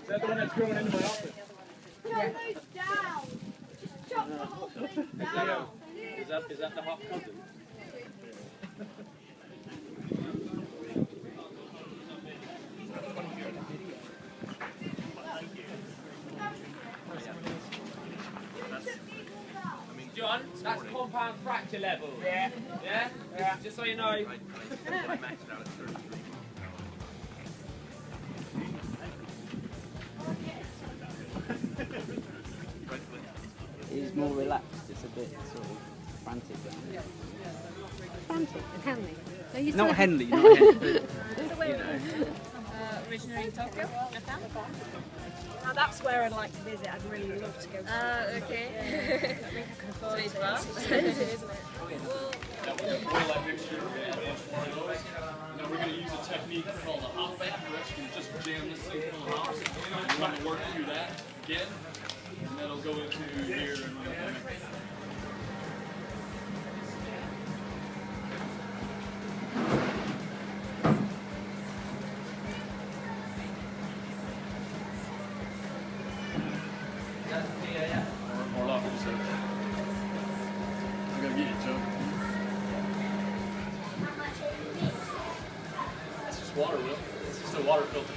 that the one that's growing into my office? Chop those down. Just chop the whole thing down. Is that the hop cousin? John, that's compound fracture level. Yeah. Yeah? Yeah. Just so you know. He's more relaxed, it's a bit sort of frantic. Frantic and Henley. So you Not Henley, not Henley. Originally in Tokyo, Japan. Now that's where I'd like to visit. I'd really love to go to. Okay. I think I can afford Sweet it. bar. It's expensive, isn't it? Now we're going to use a technique called a hop back, which you can just jam this thing full of hops. I'm going to work through that again, and that'll go into here and more off yourself. I gotta get it, Joe. It's just water, Will. It's just a water filter.